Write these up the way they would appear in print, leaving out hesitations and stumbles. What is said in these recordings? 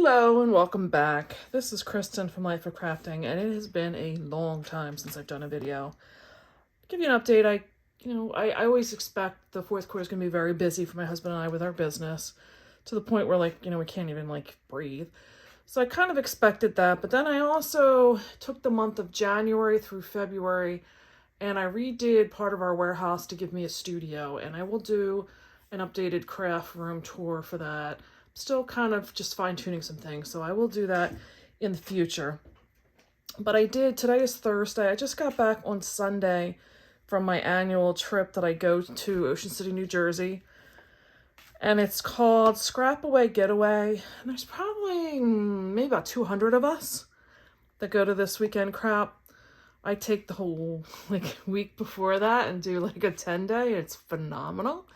Hello and welcome back. This is Kristen from Life of Crafting, and it has been a long time since I've done a video. I'll give you an update. I always expect the fourth quarter is going to be very busy for my husband and I with our business, to the point where we can't even breathe. So I kind of expected that, but then I also took the month of January through February and I redid part of our warehouse to give me a studio, and I will do an updated craft room tour for that. Still kind of just fine-tuning some things, so I will do that in the future. But today is Thursday. I just got back on Sunday from my annual trip that I go to Ocean City, New Jersey. And it's called Scrap Away Getaway. And there's probably maybe about 200 of us that go to this weekend crap. I take the whole week before that and do a 10-day. It's phenomenal.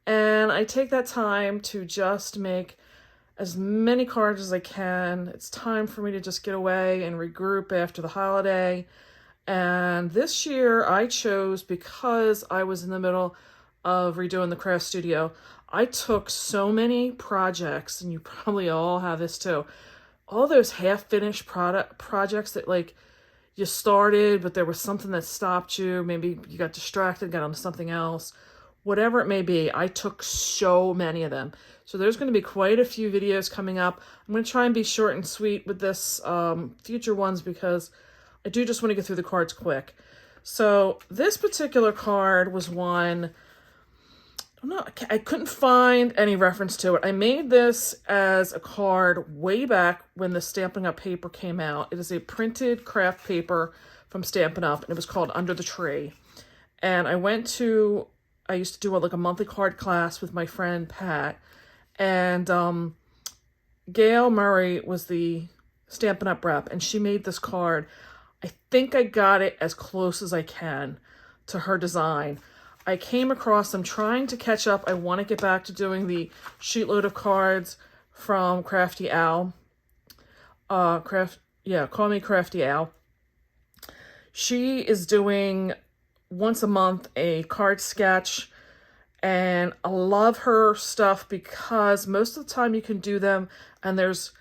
And I take that time to just make as many cards as I can. It's time for me to just get away and regroup after the holiday. And this year I chose, because I was in the middle of redoing the craft studio, I took so many projects, and you probably all have this too, all those half-finished projects that you started, but there was something that stopped you. Maybe you got distracted, got onto something else. Whatever it may be, I took so many of them. So there's going to be quite a few videos coming up. I'm going to try and be short and sweet with this future ones, because I do just want to get through the cards quick. So this particular card was one, I couldn't find any reference to it. I made this as a card way back when the Stampin' Up paper came out. It is a printed craft paper from Stampin' Up, and it was called Under the Tree. And I used to do a monthly card class with my friend Pat, and Gail Murray was the Stampin' Up rep, and she made this card. I think I got it as close as I can to her design. I came across them trying to catch up. I want to get back to doing the Sheetload of Cards from Crafty Al. Call Me Crafty Al. She is doing once a month a card sketch, and I love her stuff because most of the time you can do them and there's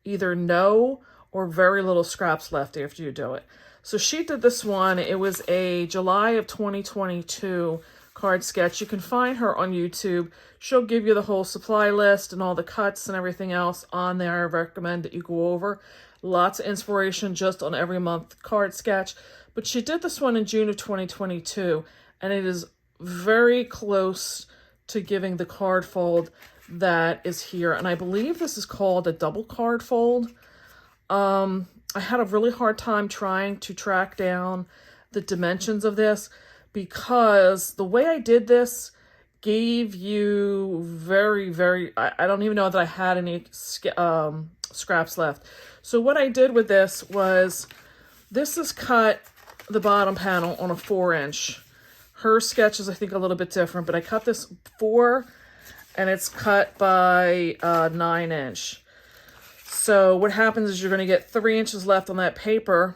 either no or very little scraps left after you do it. So she did this one. It was a July of 2022 card sketch. You can find her on YouTube. She'll give you the whole supply list and all the cuts and everything else on there. I recommend that you go over. Lots of inspiration just on every month card sketch. But she did this one in June of 2022, and it is very close to giving the card fold that is here. And I believe this is called a double card fold. I had a really hard time trying to track down the dimensions of this, because the way I did this gave you I don't even know that I had any scraps left. So what I did with this is cut the bottom panel on a 4-inch. Her sketch is, I think, a little bit different, but I cut this 4, and it's cut by 9-inch. So what happens is you're going to get 3 inches left on that paper,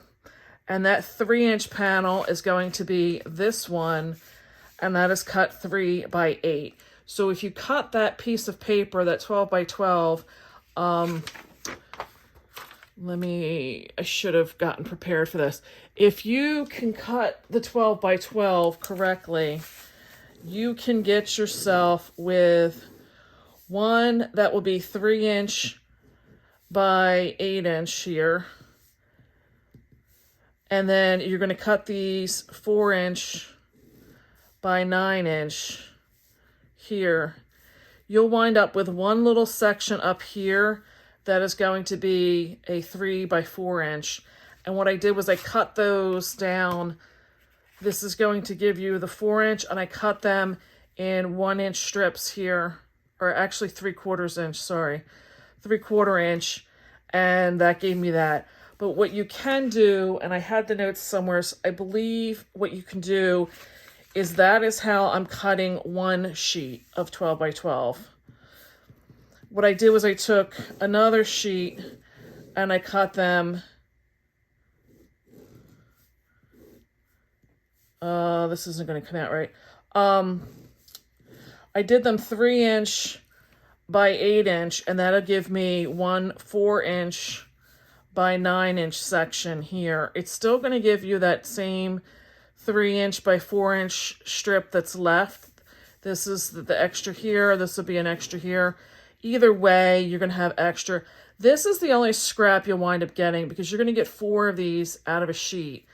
and that 3-inch panel is going to be this one, and that is cut 3 by 8. So if you cut that piece of paper, that 12 by 12, I should have gotten prepared for this. If you can cut the 12 by 12 correctly, you can get yourself with one that will be 3-inch by 8-inch here. And then you're going to cut these 4-inch by 9-inch here. You'll wind up with one little section up here that is going to be a 3 by 4-inch. And what I did was I cut those down. This is going to give you the 4-inch, and I cut them in 1-inch strips here, or actually 3/4 inch, sorry. 3/4 inch, and that gave me that. But what you can do, and I had the notes somewhere, so I believe what you can do is that is how I'm cutting one sheet of 12 by 12. What I did was I took another sheet and I cut them. This isn't going to come out right. I did them 3-inch by 8 inch, and that'll give me one 4 inch by 9 inch section here. It's still going to give you that same 3 inch by 4 inch strip that's left. This is the extra here. This will be an extra here. Either way, you're going to have extra. This is the only scrap you'll wind up getting because you're going to get 4 of these out of a sheet.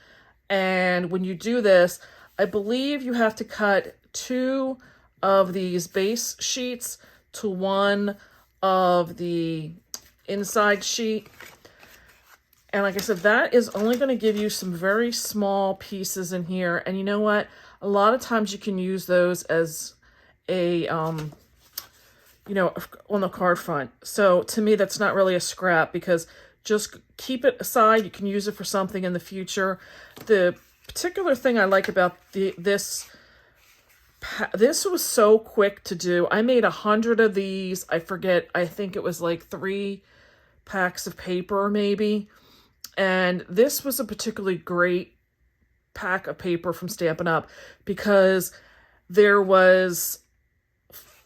And when you do this, I believe you have to cut 2 of these base sheets to 1 of the inside sheet. And like I said, that is only going to give you some very small pieces in here. And you know what? A lot of times you can use those as a, you know, on the card front. So to me, that's not really a scrap because just keep it aside. You can use it for something in the future. The particular thing I like about this was so quick to do. I made 100 of these. I forget. I think it was like 3 packs of paper maybe. And this was a particularly great pack of paper from Stampin' Up because there was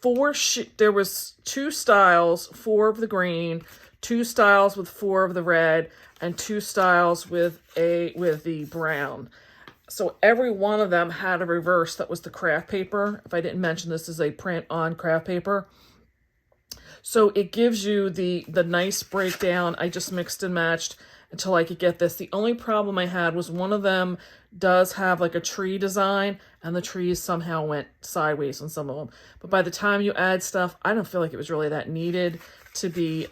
2 styles, 4 of the green, 2 styles with 4 of the red, and 2 styles with the brown. So every one of them had a reverse that was the craft paper. If I didn't mention, this is a print on craft paper. So it gives you the nice breakdown. I just mixed and matched until I could get this. The only problem I had was one of them does have like a tree design, and the trees somehow went sideways on some of them. But by the time you add stuff, I don't feel like it was really that needed to be, it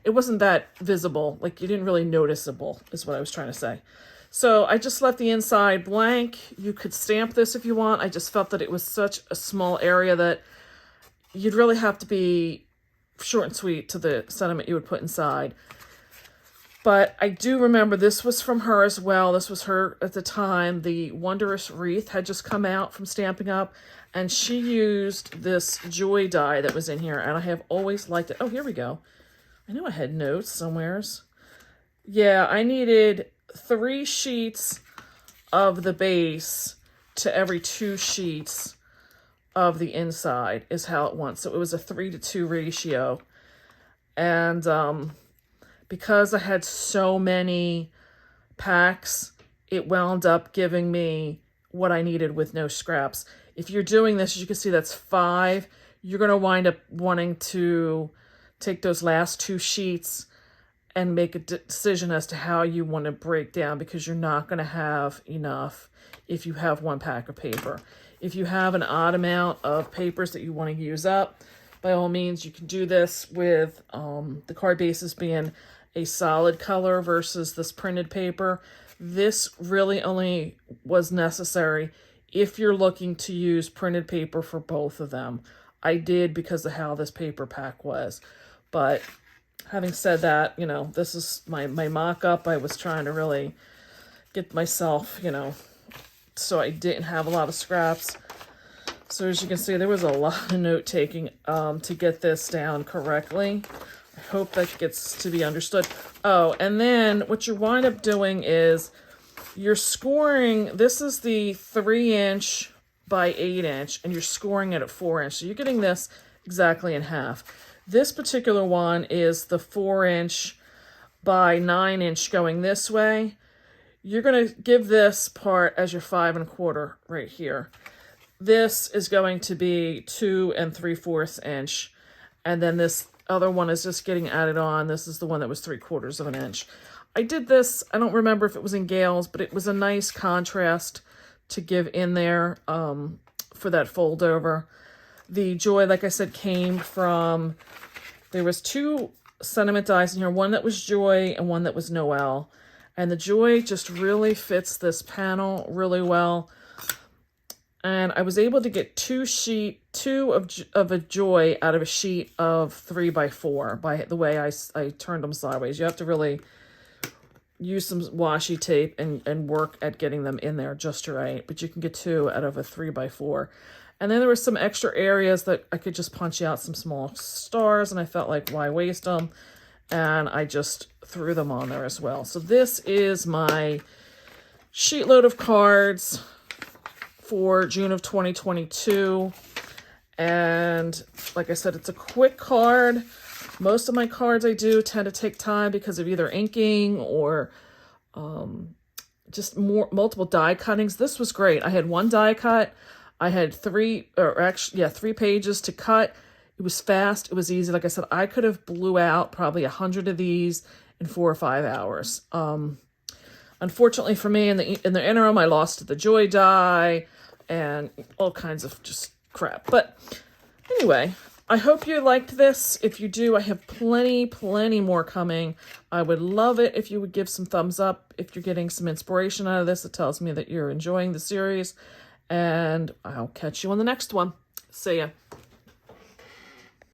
wasn't that visible. Like you didn't really noticeable is what I was trying to say. So I just left the inside blank. You could stamp this if you want. I just felt that it was such a small area that you'd really have to be short and sweet to the sentiment you would put inside. But I do remember this was from her as well. This was her at the time. The Wondrous Wreath had just come out from Stampin' Up, and she used this Joy die that was in here, and I have always liked it. Oh, here we go. I knew I had notes somewheres. Yeah, I needed 3 sheets of the base to every 2 sheets of the inside is how it went. So it was a 3-to-2 ratio. And because I had so many packs, it wound up giving me what I needed with no scraps. If you're doing this, as you can see, that's 5. You're going to wind up wanting to take those last 2 sheets and make a decision as to how you want to break down, because you're not going to have enough if you have 1 pack of paper. If you have an odd amount of papers that you want to use up, by all means, you can do this with the card bases being a solid color versus this printed paper. This really only was necessary if you're looking to use printed paper for both of them. I did because of how this paper pack was. But having said that, you know, this is my mock-up. I was trying to really get myself, you know, so I didn't have a lot of scraps. So as you can see, there was a lot of note-taking to get this down correctly. I hope that gets to be understood. Oh, and then what you wind up doing is you're scoring, this is the 3-inch by 8-inch, and you're scoring it at 4-inch. So you're getting this exactly in half. This particular one is the 4-inch by 9-inch going this way. You're going to give this part as your 5 1/4 right here. This is going to be 2 3/4 inch. And then this other one is just getting added on. This is the one that was 3/4 of an inch. I did this, I don't remember if it was in Gail's, but it was a nice contrast to give in there for that fold over. The Joy, like I said, came from, there was 2 sentiment dies in here, one that was Joy and one that was Noel. And the Joy just really fits this panel really well. And I was able to get 2 of a Joy out of a sheet of 3x4 by the way I turned them sideways. You have to really use some washi tape and work at getting them in there just right. But you can get 2 out of a 3x4. And then there were some extra areas that I could just punch out some small stars, and I felt like, why waste them? And I just threw them on there as well. So this is my sheet load of cards for June of 2022. And like I said, it's a quick card. Most of my cards I do tend to take time because of either inking or just multiple die cuttings. This was great. I had one die cut. I had three pages to cut. It was fast. It was easy. Like I said, I could have blew out probably 100 of these in 4 or 5 hours. Unfortunately for me, in the interim, I lost the joy die and all kinds of just crap. But anyway, I hope you liked this. If you do, I have plenty more coming. I would love it if you would give some thumbs up. If you're getting some inspiration out of this, it tells me that you're enjoying the series. And I'll catch you on the next one. See ya.